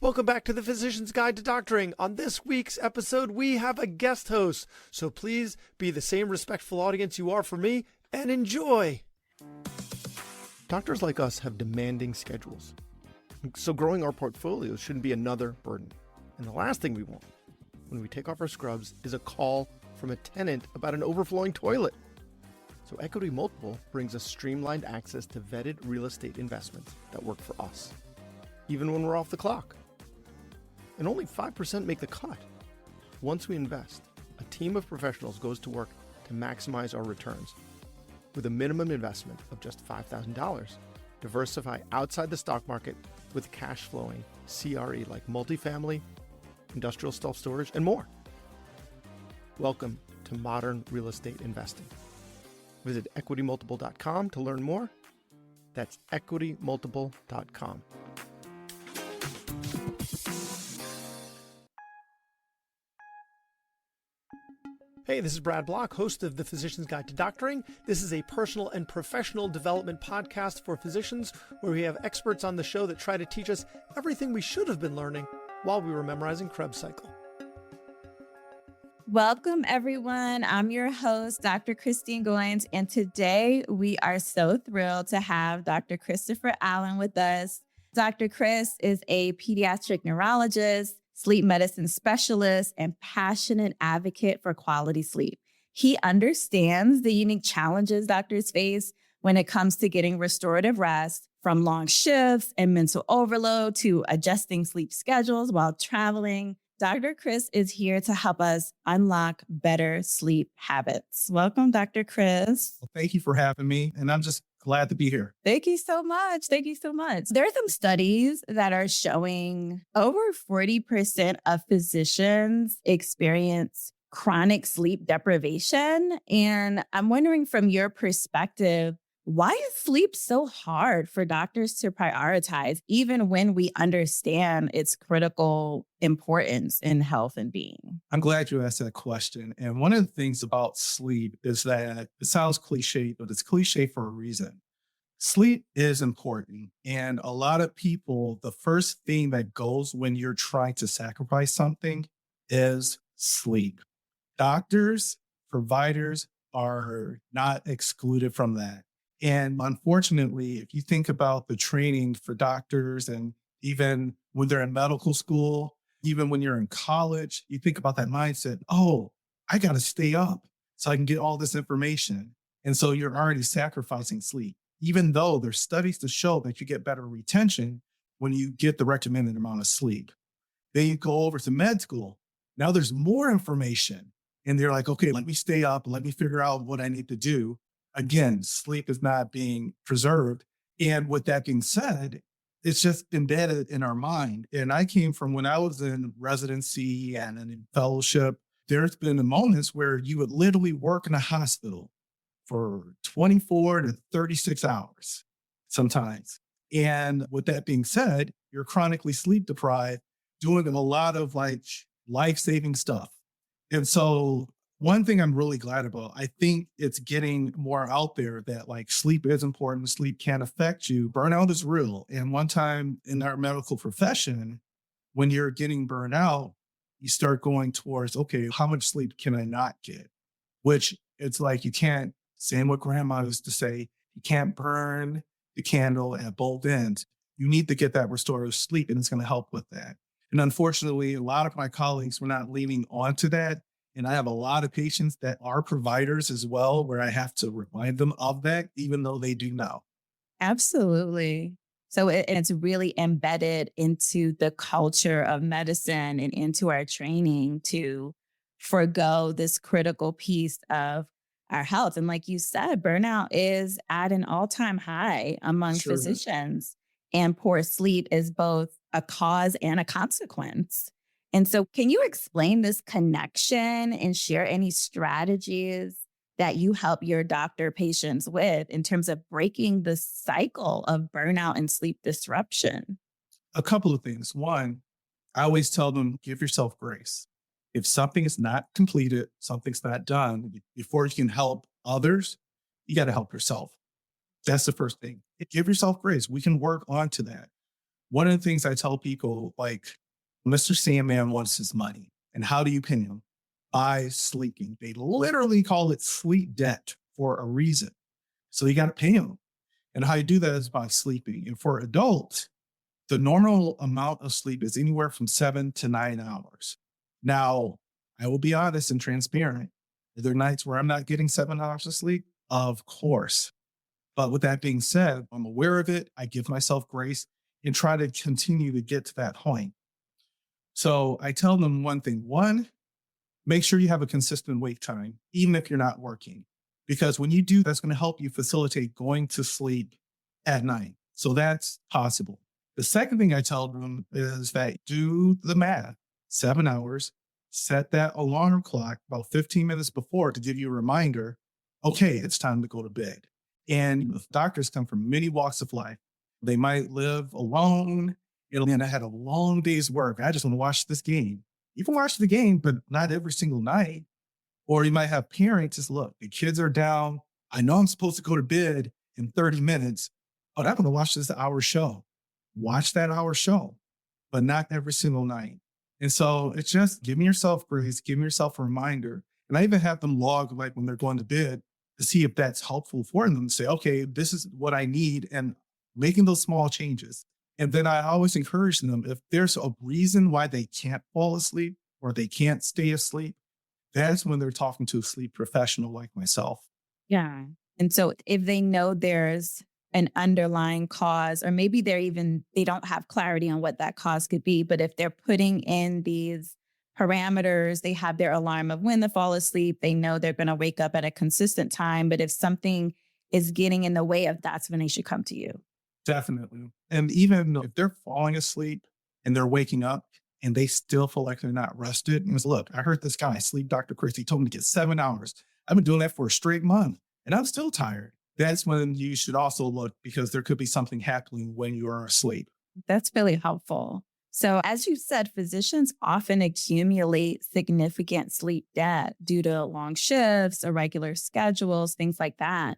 Welcome back to the Physician's Guide to Doctoring. On this week's episode, we have a guest host, so please be the same respectful audience you are for me and enjoy. Doctors like us have demanding schedules, so growing our portfolios shouldn't be another burden. And the last thing we want when we take off our scrubs is a call from a tenant about an overflowing toilet. So Equity Multiple brings us streamlined access to vetted real estate investments that work for us, even when we're off the clock. And only 5% make the cut. Once we invest, a team of professionals goes to work to maximize our returns. With a minimum investment of just $5,000, diversify outside the stock market with cash flowing CRE like multifamily, industrial self-storage, and more. Welcome to modern real estate investing. Visit equitymultiple.com to learn more. That's equitymultiple.com. Hey, this is Brad Block, host of the Physician's Guide to Doctoring. This is a personal and professional development podcast for physicians where we have experts on the show that try to teach us everything we should have been learning while we were memorizing Krebs cycle. Welcome, everyone. I'm your host, Dr. Kristine Goins, and today we are so thrilled to have Dr. Christopher Allen with us. Dr. Chris is a pediatric neurologist, sleep medicine specialist, and passionate advocate for quality sleep. He understands the unique challenges doctors face when it comes to getting restorative rest, from long shifts and mental overload to adjusting sleep schedules while traveling. Dr. Chris is here to help us unlock better sleep habits. Welcome, Dr. Chris. Well, thank you for having me, and I'm just glad to be here. Thank you so much. Thank you so much. There are some studies that are showing over 40% of physicians experience chronic sleep deprivation. And I'm wondering, from your perspective, why is sleep so hard for doctors to prioritize, even when we understand its critical importance in health and being? I'm glad you asked that question. And one of the things about sleep is that it sounds cliche, but it's cliche for a reason. Sleep is important. And a lot of people, the first thing that goes when you're trying to sacrifice something is sleep. Doctors, providers are not excluded from that. And unfortunately, if you think about the training for doctors, and even when they're in medical school, even when you're in college, you think about that mindset, oh, I got to stay up so I can get all this information. And so you're already sacrificing sleep, even though there's studies to show that you get better retention when you get the recommended amount of sleep. Then you go over to med school. Now there's more information. And they're like, okay, let me stay up. Let me figure out what I need to do. Again, sleep is not being preserved. And with that being said, it's just embedded in our mind. And I came from when I was in residency and in fellowship, there's been moments where you would literally work in a hospital for 24 to 36 hours sometimes. And with that being said, you're chronically sleep deprived, doing a lot of like life-saving stuff. And so one thing I'm really glad about, I think it's getting more out there that like sleep is important. Sleep can affect you. Burnout is real. And one time in our medical profession, when you're getting burned out, you start going towards, okay, how much sleep can I not get? Which it's like, you can't, same what grandma used to say, you can't burn the candle at both ends. You need to get that restorative sleep, and it's going to help with that. And unfortunately, a lot of my colleagues were not leaning onto that. And I have a lot of patients that are providers as well, where I have to remind them of that, even though they do know. Absolutely. So it's really embedded into the culture of medicine and into our training to forgo this critical piece of our health. And like you said, burnout is at an all-time high among physicians, and poor sleep is both a cause and a consequence. And so can you explain this connection and share any strategies that you help your doctor patients with in terms of breaking the cycle of burnout and sleep disruption? A couple of things. One, I always tell them, give yourself grace. If something is not completed, something's not done, before you can help others, you got to help yourself. That's the first thing. Give yourself grace. We can work on to that. One of the things I tell people, like, Mr. Sandman wants his money. And how do you pay him? By sleeping. They literally call it sleep debt for a reason. So you got to pay him. And how you do that is by sleeping. And for adults, the normal amount of sleep is anywhere from 7 to 9 hours. Now, I will be honest and transparent. Are there nights where I'm not getting 7 hours of sleep? Of course. But with that being said, I'm aware of it. I give myself grace and try to continue to get to that point. So I tell them one thing. One, make sure you have a consistent wake time, even if you're not working. Because when you do, that's going to help you facilitate going to sleep at night. So that's possible. The second thing I tell them is that do the math, 7 hours, set that alarm clock about 15 minutes before to give you a reminder, okay, it's time to go to bed. And doctors come from many walks of life. They might live alone. And I had a long day's work. I just want to watch this game. You can watch the game, but not every single night. Or you might have parents just look, the kids are down. I know I'm supposed to go to bed in 30 minutes, but I'm going to watch this hour show. Watch that hour show, but not every single night. And so it's just giving yourself grace, giving yourself a reminder. And I even have them log like when they're going to bed to see if that's helpful for them to say, okay, this is what I need, and making those small changes. And then I always encourage them, if there's a reason why they can't fall asleep or they can't stay asleep, that's when they're talking to a sleep professional like myself. Yeah. And so if they know there's an underlying cause, or maybe they don't have clarity on what that cause could be, but if they're putting in these parameters, they have their alarm of when to fall asleep, they know they're going to wake up at a consistent time. But if something is getting in the way of, that's when they should come to you. Definitely. And even if they're falling asleep and they're waking up and they still feel like they're not rested, and it's, look, I heard this guy, Sleep Dr. Chris, he told me to get 7 hours. I've been doing that for a straight month and I'm still tired. That's when you should also look, because there could be something happening when you are asleep. That's really helpful. So as you said, physicians often accumulate significant sleep debt due to long shifts, irregular schedules, things like that.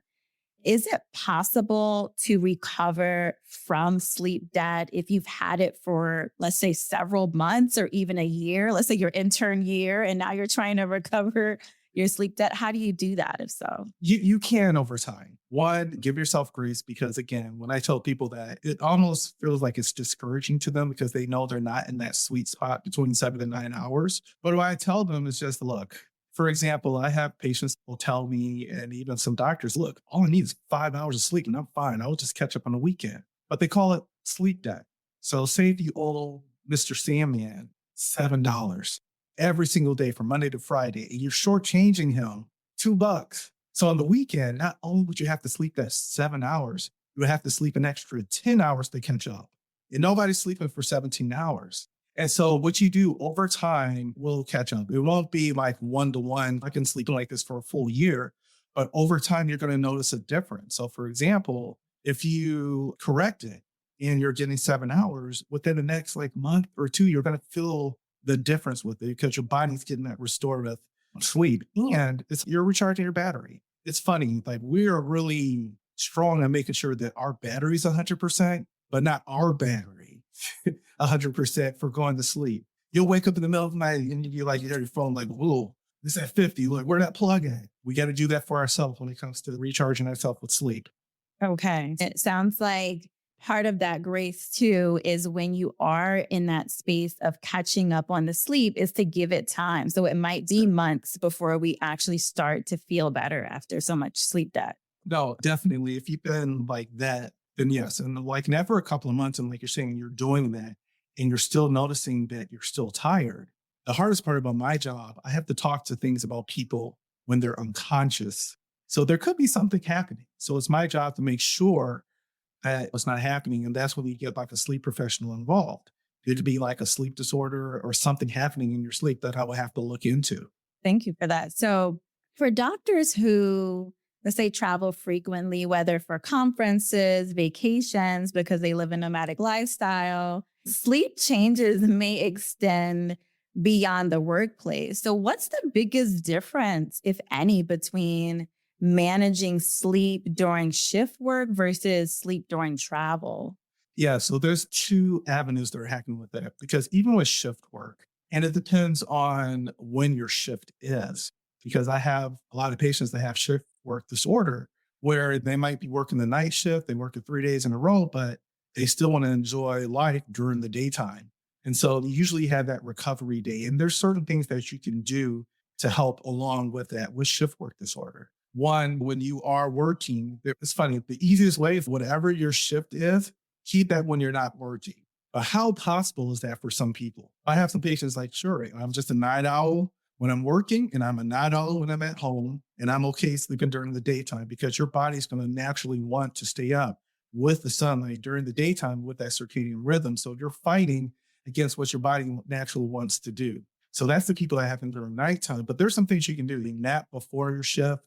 Is it possible to recover from sleep debt if you've had it for, let's say, several months or even a year? Let's say your intern year, and now you're trying to recover your sleep debt. How do you do that, if so? You can over time. One, give yourself grace, because again, when I tell people that, it almost feels like it's discouraging to them because they know they're not in that sweet spot between 7 to 9 hours. But what I tell them is just, look, for example, I have patients who will tell me, and even some doctors, look, all I need is 5 hours of sleep and I'm fine. I'll just catch up on the weekend. But they call it sleep debt. So say if you owe Mr. Sandman $7 every single day from Monday to Friday, and you're shortchanging him $2. So on the weekend, not only would you have to sleep that 7 hours, you would have to sleep an extra 10 hours to catch up. And nobody's sleeping for 17 hours. And so what you do over time will catch up. It won't be like 1-to-1. I can sleep like this for a full year, but over time, you're going to notice a difference. So for example, if you correct it and you're getting 7 hours, within the next like month or two, you're going to feel the difference with it because your body's getting that restorative sleep, and you're recharging your battery. It's funny, like we are really strong on making sure that our battery's 100%, but not our battery 100% for going to sleep. You'll wake up in the middle of the night and you hear your phone like, whoa, this at 50. Look, where that plug at? We got to do that for ourselves when it comes to recharging ourselves with sleep. Okay. It sounds like part of that grace too is when you are in that space of catching up on the sleep is to give it time. So it might be months before we actually start to feel better after so much sleep debt. No, definitely. If you've been like that, then yes. And like after a couple of months, and like you're saying, you're doing that and you're still noticing that you're still tired. The hardest part about my job, I have to talk to things about people when they're unconscious. So there could be something happening. So it's my job to make sure that it's not happening. And that's when you get like a sleep professional involved. It'd be like a sleep disorder or something happening in your sleep that I would have to look into. Thank you for that. So for doctors who, let's say, travel frequently, whether for conferences, vacations, because they live a nomadic lifestyle, sleep changes may extend beyond the workplace. So what's the biggest difference, if any, between managing sleep during shift work versus sleep during travel? Yeah, so there's two avenues that are happening with that because even with shift work, and it depends on when your shift is, because I have a lot of patients that have shift work disorder where they might be working the night shift, they work it 3 days in a row, but they still want to enjoy life during the daytime. And so you usually have that recovery day. And there's certain things that you can do to help along with that with shift work disorder. One, when you are working, it's funny, the easiest way is whatever your shift is, keep that when you're not working. But how possible is that for some people? I have some patients like, sure, I'm just a night owl when I'm working and I'm a night owl when I'm at home and I'm okay sleeping during the daytime because your body's going to naturally want to stay up with the sunlight during the daytime with that circadian rhythm. So you're fighting against what your body naturally wants to do. So that's the people that happen during nighttime. But there's some things you can do. You nap before your shift.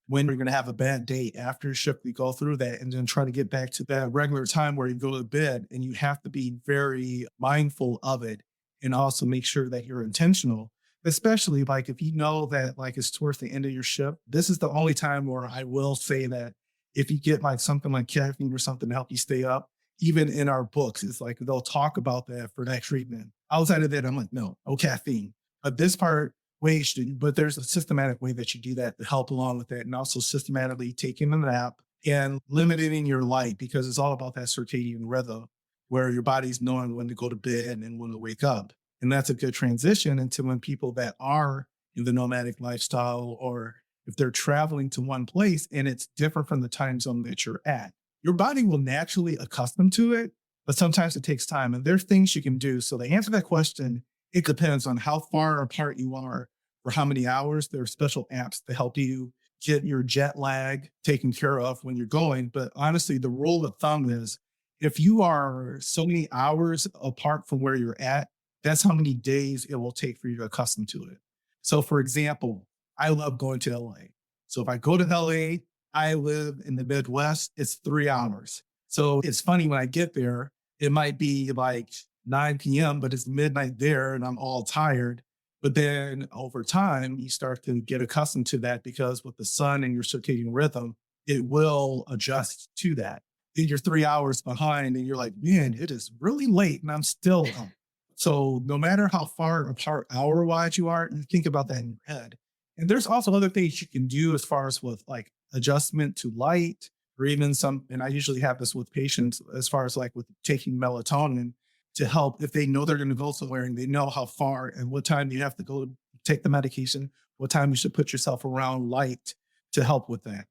When you're going to have a bad day after your shift, you go through that and then try to get back to that regular time where you go to bed. And you have to be very mindful of it and also make sure that you're intentional, especially like if you know that like it's towards the end of your shift. This is the only time where I will say that if you get like something like caffeine or something to help you stay up, even in our books, it's like they'll talk about that for that treatment. Outside of that, I'm like, no caffeine. But this part, but there's a systematic way that you do that to help along with that. And also systematically taking a nap and limiting your light because it's all about that circadian rhythm where your body's knowing when to go to bed and when to wake up. And that's a good transition into when people that are in the nomadic lifestyle or if they're traveling to one place and it's different from the time zone that you're at, your body will naturally accustom to it, but sometimes it takes time. And there's things you can do. So to answer that question, it depends on how far apart you are for how many hours. There are special apps to help you get your jet lag taken care of when you're going. But honestly, the rule of thumb is if you are so many hours apart from where you're at, that's how many days it will take for you to accustom to it. So for example, I love going to LA. So if I go to LA, I live in the Midwest, it's 3 hours. So it's funny when I get there, it might be like 9 p.m., but it's midnight there and I'm all tired. But then over time, you start to get accustomed to that because with the sun and your circadian rhythm, it will adjust to that. Then you're 3 hours behind and you're like, man, it is really late and I'm still up. So no matter how far apart hour-wise you are, you think about that in your head. And there's also other things you can do as far as with like adjustment to light or even and I usually have this with patients as far as like with taking melatonin to help if they know they're going to go somewhere and they know how far and what time you have to go take the medication, what time you should put yourself around light to help with that.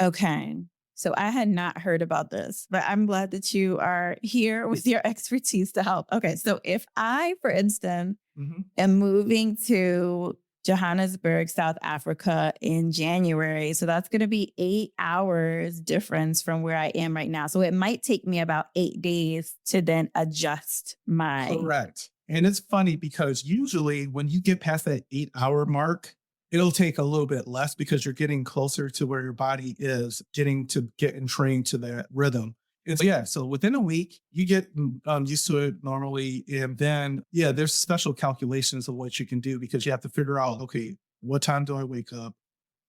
Okay. So I had not heard about this, but I'm glad that you are here with your expertise to help. Okay. So if I, for instance, am moving to Johannesburg, South Africa in January. So that's going to be 8 hours difference from where I am right now. So it might take me about 8 days to then adjust my. Correct. And it's funny because usually when you get past that 8-hour mark, it'll take a little bit less because you're getting closer to where your body is getting trained to that rhythm. And so, so within a week, you get used to it normally. And then, there's special calculations of what you can do because you have to figure out, okay, what time do I wake up?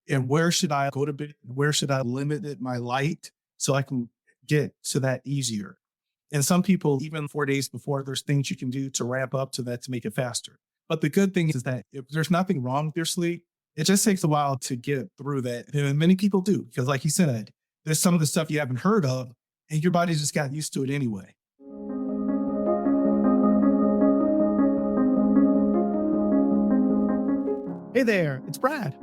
And where should I go to bed? Where should I limit my light so I can get to that easier? And some people, even 4 days before, there's things you can do to ramp up to that to make it faster. But the good thing is that if there's nothing wrong with your sleep, it just takes a while to get through that. And many people do, because like you said, there's some of the stuff you haven't heard of, and your body just got used to it anyway. Hey there, it's Brad.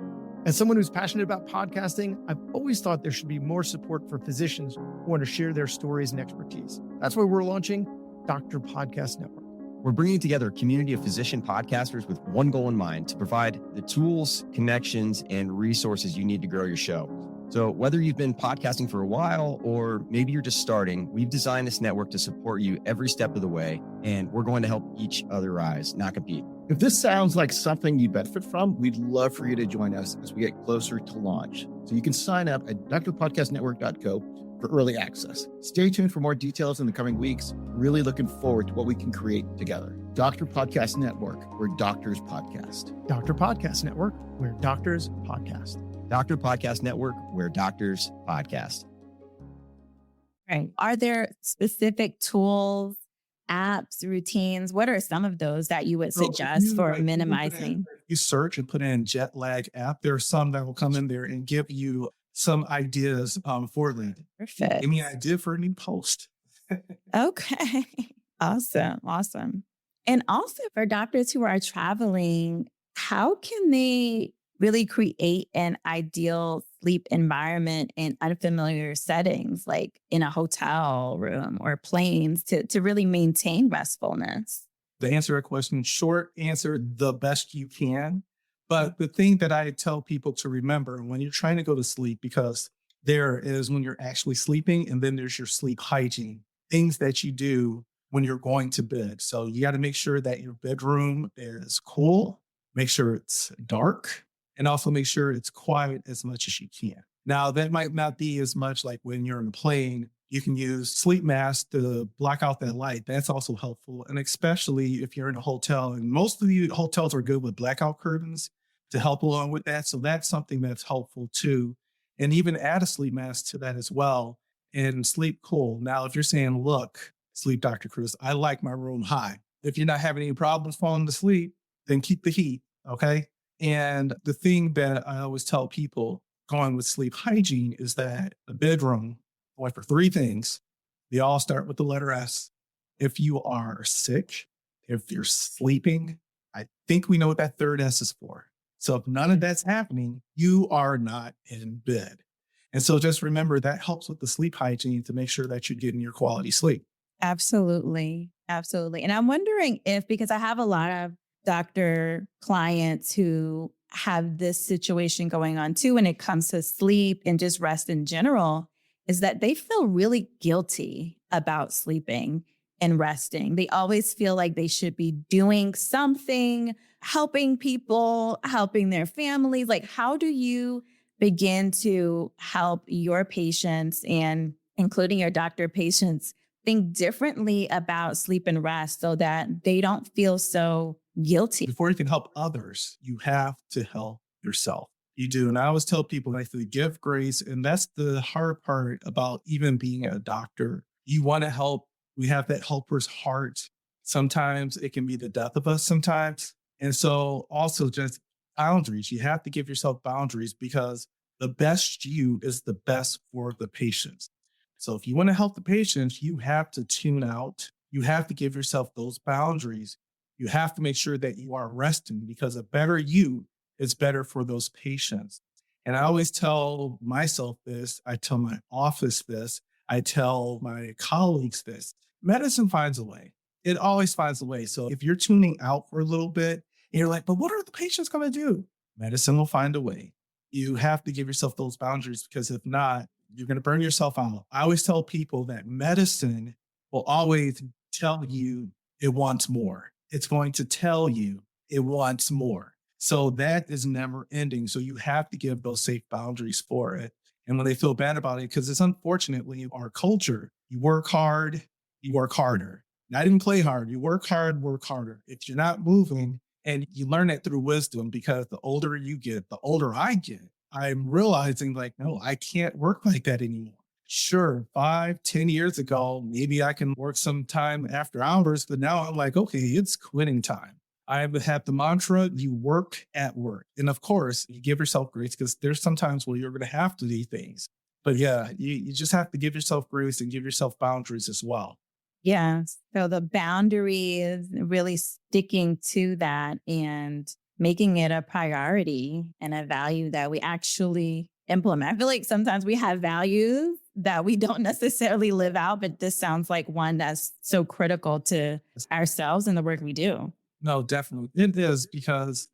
As someone who's passionate about podcasting, I've always thought there should be more support for physicians who want to share their stories and expertise. That's why we're launching Dr. Podcast Network. We're bringing together a community of physician podcasters with one goal in mind: to provide the tools, connections, and resources you need to grow your show. So whether you've been podcasting for a while or maybe you're just starting, we've designed this network to support you every step of the way, and we're going to help each other rise, not compete. If this sounds like something you benefit from, we'd love for you to join us as we get closer to launch. So you can sign up at drpodcastnetwork.co for early access. Stay tuned for more details in the coming weeks. Really looking forward to what we can create together. Dr. Podcast Network, where doctors podcast. Dr. Podcast Network, where doctors podcast. Dr. Podcast Network, where doctors podcast. Right. Are there specific tools, apps, routines? What are some of those that you would So if suggest you for like Google put in, minimizing? you search and put in jet lag app, there are some that will come in there and give you some ideas for that. Perfect. Give me an idea for a new post. Okay. Awesome. Awesome. And also for doctors who are traveling, how can they really create an ideal sleep environment in unfamiliar settings, like in a hotel room or planes, to really maintain restfulness? To answer a question, short answer, the best you can. But the thing that I tell people to remember when you're trying to go to sleep, because there is when you're actually sleeping, and then there's your sleep hygiene, things that you do when you're going to bed. So you got to make sure that your bedroom is cool, make sure it's dark, and also make sure it's quiet as much as you can. Now, that might not be as much like when you're in a plane. You can use sleep masks to block out that light. That's also helpful. And especially if you're in a hotel, and most of the hotels are good with blackout curtains to help along with that. So that's something that's helpful too. And even add a sleep mask to that as well and sleep cool. Now, if you're saying, look, sleep Dr. Chris, I like my room high. If you're not having any problems falling to sleep, then keep the heat. Okay. And the thing that I always tell people going with sleep hygiene is that the bedroom, boy, for three things, they all start with the letter S. If you are sick, if you're sleeping, I think we know what that third S is for. So if none of that's happening, you are not in bed. And so just remember that helps with the sleep hygiene to make sure that you're getting your quality sleep. Absolutely. Absolutely. And I'm wondering if, because I have a lot of doctor clients who have this situation going on too, when it comes to sleep and just rest in general, is that they feel really guilty about sleeping and resting. They always feel like they should be doing something, helping people, helping their families. Like, how do you begin to help your patients and including your doctor patients think differently about sleep and rest so that they don't feel so guilty? Before you can help others, you have to help yourself. You do. And I always tell people like to give grace. And that's the hard part about even being a doctor. You want to help. We have that helper's heart. Sometimes it can be the death of us sometimes. And so also just boundaries. You have to give yourself boundaries because the best you is the best for the patients. So if you want to help the patients, you have to tune out. You have to give yourself those boundaries. You have to make sure that you are resting because a better you is better for those patients. And I always tell myself this, I tell my office this, I tell my colleagues this. Medicine finds a way. It always finds a way. So if you're tuning out for a little bit and you're like, but what are the patients going to do? Medicine will find a way. You have to give yourself those boundaries because if not, you're going to burn yourself out. I always tell people that medicine will always tell you it wants more. It's going to tell you it wants more. So that is never ending. So you have to give those safe boundaries for it. And when they feel bad about it, because it's unfortunately our culture, you work hard, you work harder. Not even play hard. You work hard, work harder. If you're not moving, and you learn that through wisdom, because the older you get, the older I get, I'm realizing like, no, I can't work like that anymore. Sure, 5, 10 years ago, maybe I can work some time after hours, but now I'm like, okay, it's quitting time. I have the mantra, you work at work. And of course, you give yourself grace because there's some times where you're going to have to do things. But yeah, you just have to give yourself grace and give yourself boundaries as well. Yeah. So the boundary is really sticking to that and making it a priority and a value that we actually implement. I feel like sometimes we have values that we don't necessarily live out, but this sounds like one that's so critical to ourselves and the work we do. No, definitely. It is because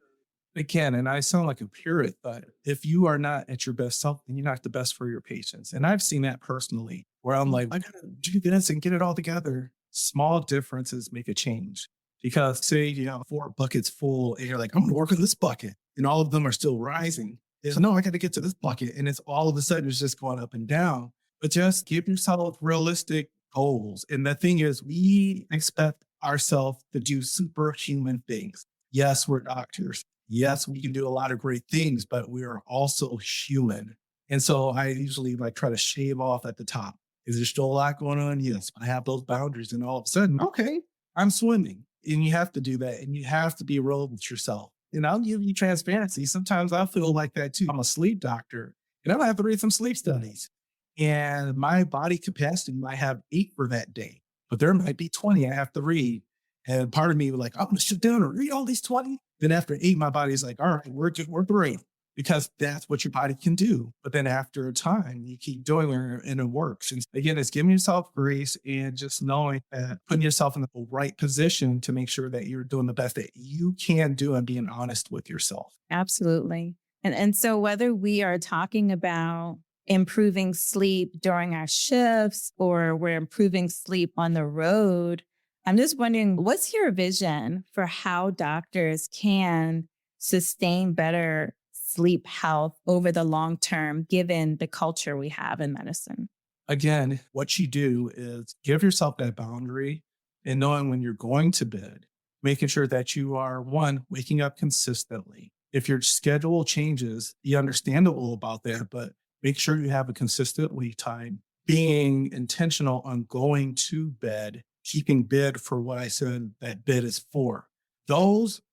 it can. And I sound like a purist, but if you are not at your best self, then you're not the best for your patients. And I've seen that personally where I'm like, I got to do this and get it all together. Small differences make a change because say, 4 buckets full and you're like, I'm going to work on this bucket and all of them are still rising. It's no, I got to get to this bucket. And it's all of a sudden it's just going up and down, but just give yourself realistic goals. And the thing is we expect ourselves to do superhuman things. Yes, we're doctors. Yes, we can do a lot of great things, but we are also human. And so I usually try to shave off at the top Is there still a lot going on? Yes, I have those boundaries. And all of a sudden, okay, I'm swimming. And you have to do that. And you have to be real with yourself. And I'll give you transparency. Sometimes I feel like that too. I'm a sleep doctor and I might have to read some sleep studies. And my body capacity might have 8 for that day, but there might be 20 I have to read. And part of me was like, I'm going to sit down and read all these 20. Then after 8, my body's like, all right, we're 3, because that's what your body can do. But then after a time, you keep doing it and it works. And again, it's giving yourself grace and just knowing that putting yourself in the right position to make sure that you're doing the best that you can do and being honest with yourself. Absolutely. And so whether we are talking about improving sleep during our shifts or we're improving sleep on the road, I'm just wondering, what's your vision for how doctors can sustain better sleep health over the long term, given the culture we have in medicine? Again, what you do is give yourself that boundary and knowing when you're going to bed, making sure that you are, one, waking up consistently. If your schedule changes, be understandable about that, but make sure you have a consistent wake time, being intentional on going to bed, keeping bed for what I said that bed is for.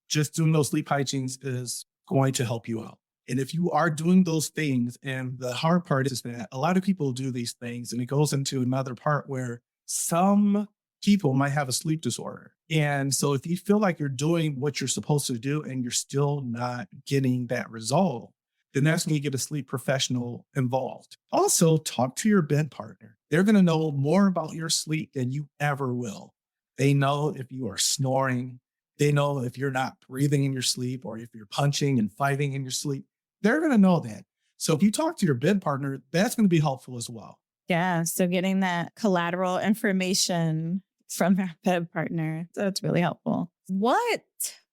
Just doing those sleep hygienes is going to help you out. And if you are doing those things, and the hard part is that a lot of people do these things, and it goes into another part where some people might have a sleep disorder. And so if you feel like you're doing what you're supposed to do and you're still not getting that result, then that's when you get a sleep professional involved. Also, talk to your bed partner. They're going to know more about your sleep than you ever will. They know if you are snoring. They know if you're not breathing in your sleep or if you're punching and fighting in your sleep. They're going to know that. So if you talk to your bed partner, that's going to be helpful as well. Yeah. So getting that collateral information from our bed partner, that's really helpful. What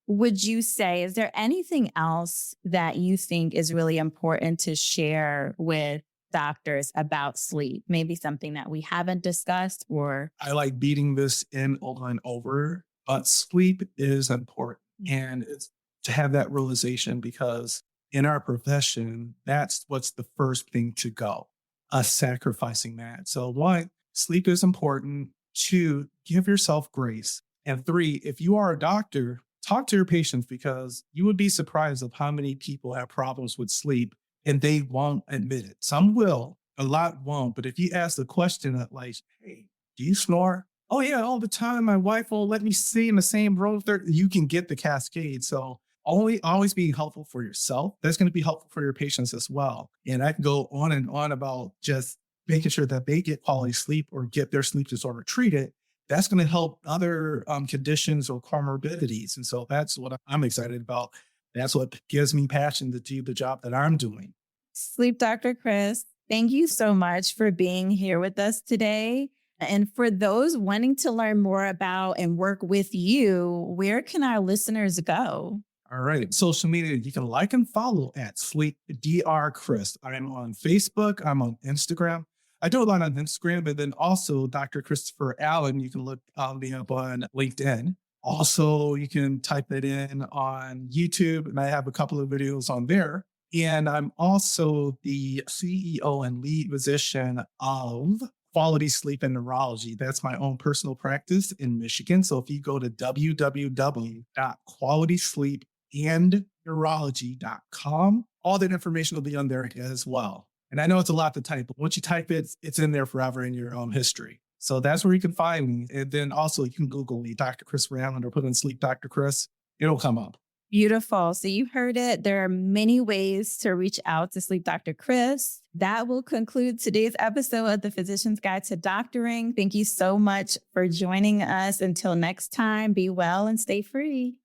would you say, is there anything else that you think is really important to share with doctors about sleep? Maybe something that we haven't discussed or... I like beating this in over and over, but sleep is important. And it's to have that realization, because in our profession, that's what's the first thing to go, us sacrificing that. So 1, sleep is important. 2, give yourself grace. And 3, if you are a doctor, talk to your patients, because you would be surprised of how many people have problems with sleep and they won't admit it. Some will, a lot won't. But if you ask the question that like, hey, do you snore? Oh yeah, all the time. My wife won't let me stay in the same room. You can get the cascade. So always being helpful for yourself. That's going to be helpful for your patients as well. And I can go on and on about just making sure that they get quality sleep or get their sleep disorder treated. That's going to help other conditions or comorbidities. And so that's what I'm excited about. That's what gives me passion to do the job that I'm doing. Sleep Dr. Chris, thank you so much for being here with us today. And for those wanting to learn more about and work with you, where can our listeners go? All right. Social media, you can like and follow at Sleep Dr. Chris. I'm on Facebook. I'm on Instagram. I do a lot on Instagram, but then also Dr. Christopher Allen. You can look me up on LinkedIn. Also, you can type it in on YouTube, and I have a couple of videos on there. And I'm also the CEO and lead physician of Quality Sleep and Neurology. That's my own personal practice in Michigan. So if you go to www.qualitysleepandneurology.com, all that information will be on there as well. And I know it's a lot to type, but once you type it, it's in there forever in your history. So that's where you can find me. And then also you can Google me, Dr. Chris Allen, or put in Sleep Dr. Chris. It'll come up. Beautiful. So you heard it. There are many ways to reach out to Sleep Dr. Chris. That will conclude today's episode of The Physician's Guide to Doctoring. Thank you so much for joining us. Until next time, be well and stay free.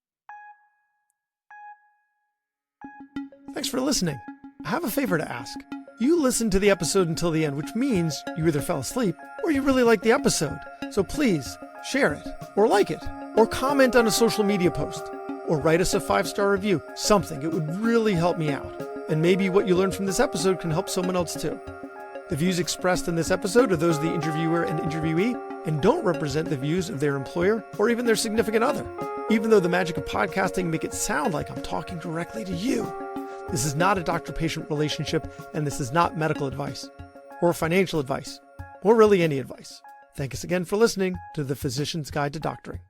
Thanks for listening. I have a favor to ask. You listened to the episode until the end, which means you either fell asleep or you really liked the episode. So please share it or like it or comment on a social media post or write us a 5-star review. Something. It would really help me out. And maybe what you learned from this episode can help someone else too. The views expressed in this episode are those of the interviewer and interviewee and don't represent the views of their employer or even their significant other. Even though the magic of podcasting make it sound like I'm talking directly to you. This is not a doctor-patient relationship, and this is not medical advice or financial advice. or really any advice. Thank us again for listening to the Physician's Guide to Doctoring.